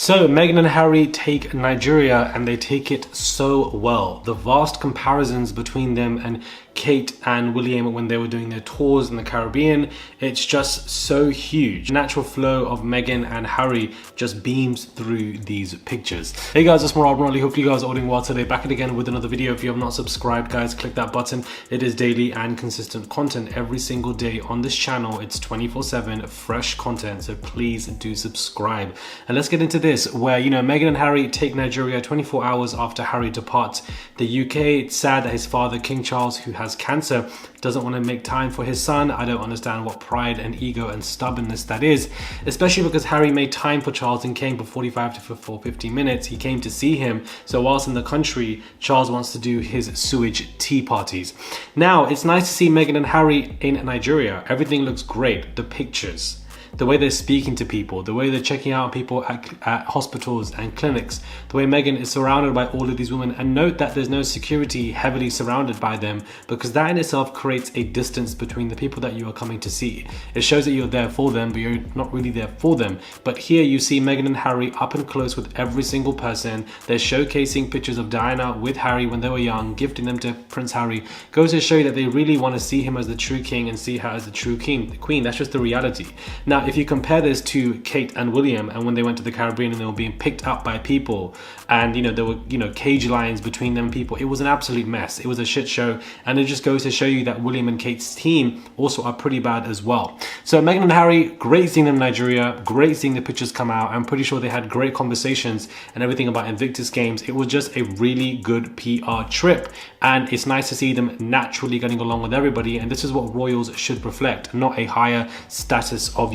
So Meghan and Harry take Nigeria and they take it so well. The vast comparisons between them and Kate and William when they were doing their tours in the Caribbean, it's just so huge. The natural flow of Meghan and Harry just beams through these pictures. Hey guys, it's Murad Morali. Hopefully you guys are all doing well today. Back again with another video. If you have not subscribed, guys, click that button. It is daily and consistent content every single day on this channel. It's 24/7 fresh content, so please do subscribe. And let's get into this, where Meghan and Harry take Nigeria 24 hours after Harry departs the UK. It's sad that his father, King Charles, who has cancer, doesn't want to make time for his son. I don't understand what pride and ego and stubbornness that is, especially because Harry made time for Charles and came for 45 to 50 minutes. He came to see him. So whilst in the country, Charles wants to do his sewage tea parties. Now, it's nice to see Meghan and Harry in Nigeria. Everything looks great. The pictures, the way they're speaking to people, the way they're checking out people at hospitals and clinics, the way Meghan is surrounded by all of these women. And note that there's no security heavily surrounded by them, because that in itself creates a distance between the people that you are coming to see. It shows that you're there for them, but you're not really there for them. But here you see Meghan and Harry up and close with every single person. They're showcasing pictures of Diana with Harry when they were young, gifting them to Prince Harry. Goes to show you that they really want to see him as the true king and see her as the true queen. That's just the reality. Now, if you compare this to Kate and William, and when they went to the Caribbean and they were being picked up by people, and there were cage lines between them and people, it was an absolute mess. It was a shit show, and it just goes to show you that William and Kate's team also are pretty bad as well. So Meghan and Harry, great seeing them in Nigeria, great seeing the pictures come out. I'm pretty sure they had great conversations and everything about Invictus Games. It was just a really good PR trip, and it's nice to see them naturally getting along with everybody. And this is what royals should reflect, not a higher status of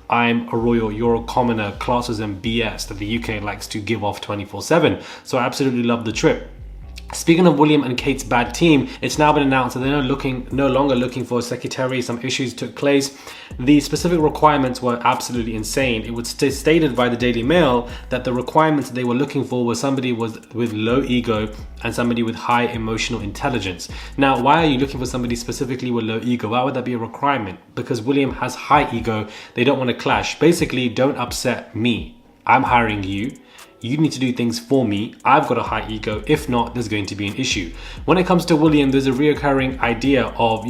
I'm a royal, you're a commoner, classism BS that the UK likes to give off 24/7. So I absolutely love the trip. Speaking of William and Kate's bad team, it's now been announced that they're no longer looking for a secretary. Some issues took place. The specific requirements were absolutely insane. It was stated by the Daily Mail that the requirements they were looking for was somebody with low ego and somebody with high emotional intelligence. Now, why are you looking for somebody specifically with low ego? Why would that be a requirement? Because William has high ego. They don't want to clash. Basically, don't upset me. I'm hiring you. You need to do things for me. I've got a high ego. If not, there's going to be an issue. When it comes to William, there's a reoccurring idea of,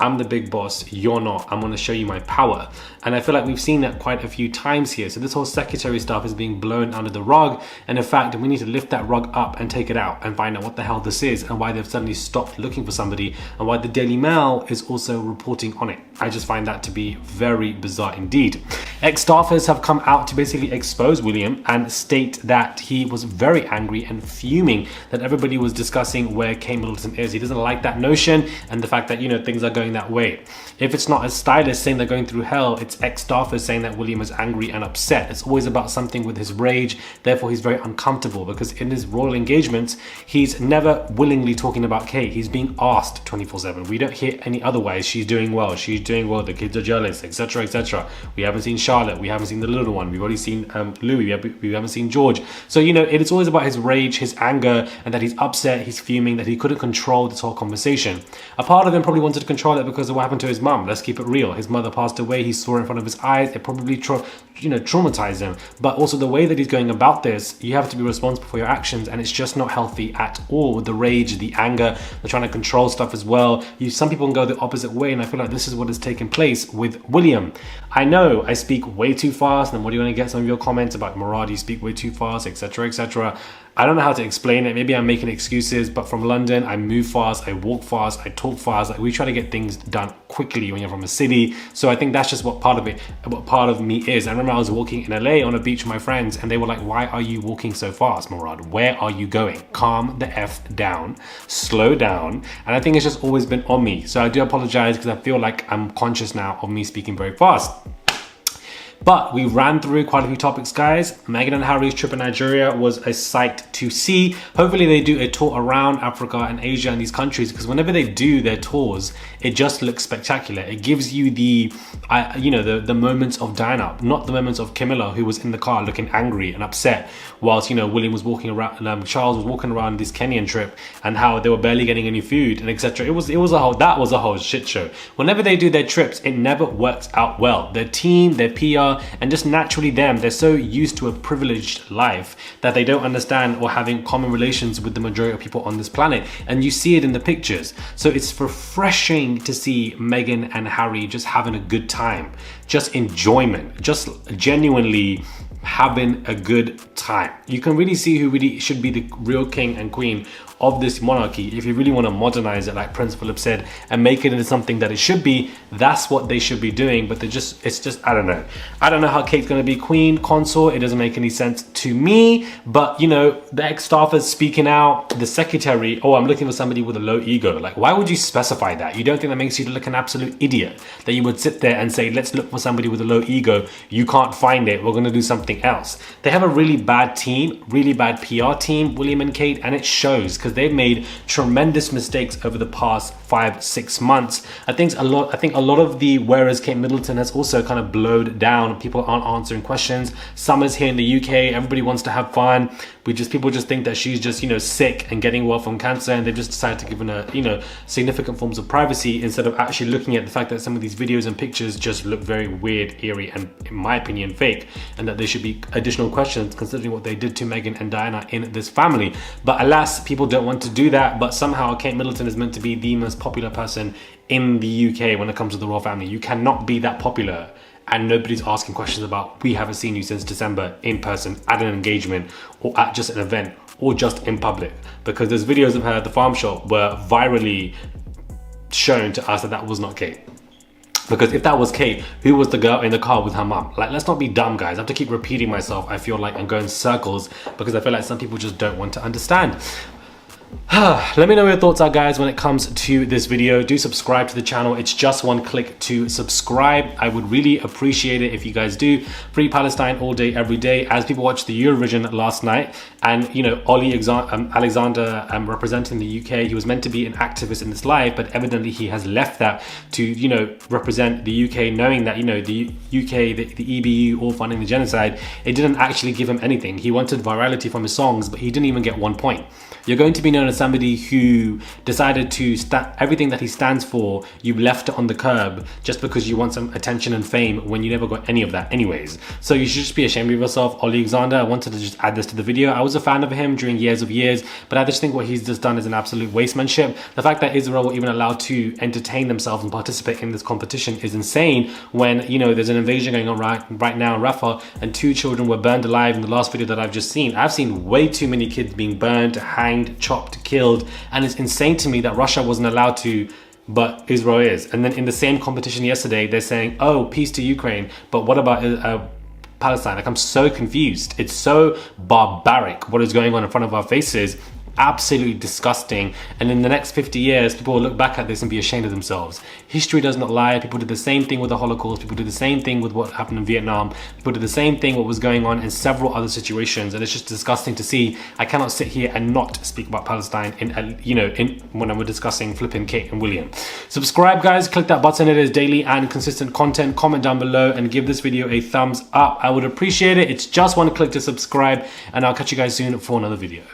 I'm the big boss, you're not. I'm going to show you my power. And I feel like we've seen that quite a few times here. So this whole secretary stuff is being blown under the rug. And in fact, we need to lift that rug up and take it out and find out what the hell this is and why they've suddenly stopped looking for somebody and why the Daily Mail is also reporting on it. I just find that to be very bizarre indeed. Ex-staffers have come out to basically expose William and state that he was very angry and fuming that everybody was discussing where Kate Middleton is. He doesn't like that notion and the fact that, things are going that way. If it's not a stylist saying they're going through hell, it's ex-staffers saying that William is angry and upset. It's always about something with his rage. Therefore, he's very uncomfortable because in his royal engagements, he's never willingly talking about Kate. He's being asked 24/7. We don't hear any otherwise. She's doing well. She's doing well. The kids are jealous, etc., etc. We haven't seen Charlotte. We haven't seen the little one. We've already seen Louis. We haven't seen George. So, it is always about his rage, his anger, and that he's upset, he's fuming, that he couldn't control this whole conversation. A part of him probably wanted to control it because of what happened to his mum. Let's keep it real. His mother passed away. He saw it in front of his eyes. It probably traumatized him. But also the way that he's going about this, you have to be responsible for your actions, and it's just not healthy at all. With the rage, the anger, they're trying to control stuff as well. Some people can go the opposite way, and I feel like this is what has taken place with William. I know I speak way too fast, and what are you going to get some of your comments about Murad, you speak way too fast, etc., etc. I don't know how to explain it. Maybe I'm making excuses, but from London, I move fast, I walk fast, I talk fast. Like, we try to get things done quickly when you're from a city. So I think that's just what part of me is. I remember I was walking in LA on a beach with my friends, and they were like, why are you walking so fast, Murad? Where are you going? Calm the F down, slow down. And I think it's just always been on me. So I do apologize because I feel like I'm conscious now of me speaking very fast. But we ran through quite a few topics, guys. Meghan and Harry's trip in Nigeria was a sight to see. Hopefully they do a tour around Africa and Asia and these countries, because whenever they do their tours, it just looks spectacular. It gives you the moments of Diana, not the moments of Camilla, who was in the car looking angry and upset, whilst William was walking around, Charles was walking around this Kenyan trip, and how they were barely getting any food and etc. That was a whole shit show. Whenever they do their trips, it never works out well. Their team, their PR, popular, and just naturally they're so used to a privileged life that they don't understand or having common relations with the majority of people on this planet. And you see it in the pictures. So it's refreshing to see Meghan and Harry just having a good time, just enjoyment, just genuinely having a good time. You can really see who really should be the real king and queen of this monarchy. If you really want to modernize it, like Prince Philip said, and make it into something that it should be, that's what they should be doing. But it's just I don't know how Kate's going to be queen consort. It doesn't make any sense to me. But you know, the ex-staffers speaking out, the secretary, oh, I'm looking for somebody with a low ego. Like, why would you specify that? You don't think that makes you look like an absolute idiot, that you would sit there and say, let's look for somebody with a low ego, you can't find it, we're going to do something else? They have a really bad team, really bad PR team, William and Kate, and it shows, because they've made tremendous mistakes over the past 5-6 months. I think a lot of the whereas Kate Middleton has also kind of blowed down. People aren't answering questions. Summer's here in the UK, everybody wants to have fun. People just think that she's just, you know, sick and getting well from cancer, and they've just decided to give her, you know, significant forms of privacy instead of actually looking at the fact that some of these videos and pictures just look very weird, eerie, and in my opinion fake, and that there should be additional questions considering what they did to Meghan and Diana in this family. But alas, people don't want to do that. But somehow Kate Middleton is meant to be the most popular person in the UK when it comes to the royal family. You cannot be that popular and nobody's asking questions about, we haven't seen you since December in person at an engagement or at just an event or just in public. Because there's videos of her at the farm shop were virally shown to us that was not Kate. Because if that was Kate, who was the girl in the car with her mum? Like, let's not be dumb, guys. I have to keep repeating myself. I feel like I'm going in circles because I feel like some people just don't want to understand. Let me know what your thoughts are, guys, when it comes to this video. Do subscribe to the channel. It's just one click to subscribe. I would really appreciate it if you guys do. Free Palestine all day, every day. As people watched the Eurovision last night, and you know, Alexander representing the UK, he was meant to be an activist in this live, but evidently he has left that to, you know, represent the UK, knowing that, you know, the UK, the EBU, all funding the genocide. It didn't actually give him anything. He wanted virality from his songs, but he didn't even get 1 point. You're going to be known as somebody who decided to everything that he stands for, you left it on the curb just because you want some attention and fame when you never got any of that anyways. So you should just be ashamed of yourself, Alexander. I wanted to just add this to the video. I was a fan of him during years, but I just think what he's just done is an absolute wastemanship. The fact that Israel were even allowed to entertain themselves and participate in this competition is insane when, you know, there's an invasion going on right now in Rafah and 2 children were burned alive in the last video that I've just seen. I've seen way too many kids being burned, hanged, chopped, killed, and it's insane to me that Russia wasn't allowed to, but Israel is. And then in the same competition yesterday, they're saying, oh, peace to Ukraine, but what about Palestine? Like, I'm so confused. It's so barbaric what is going on in front of our faces. Absolutely disgusting. And in the next 50 years, people will look back at this and be ashamed of themselves. History does not lie. People did the same thing with the Holocaust. People did the same thing with what happened in Vietnam. People did the same thing what was going on in several other situations, and it's just disgusting to see. I cannot sit here and not speak about Palestine when we're discussing flipping Kate and William. Subscribe, guys. Click that button. It is daily and consistent content. Comment down below and give this video a thumbs up. I would appreciate it. It's just one click to subscribe, and I'll catch you guys soon for another video.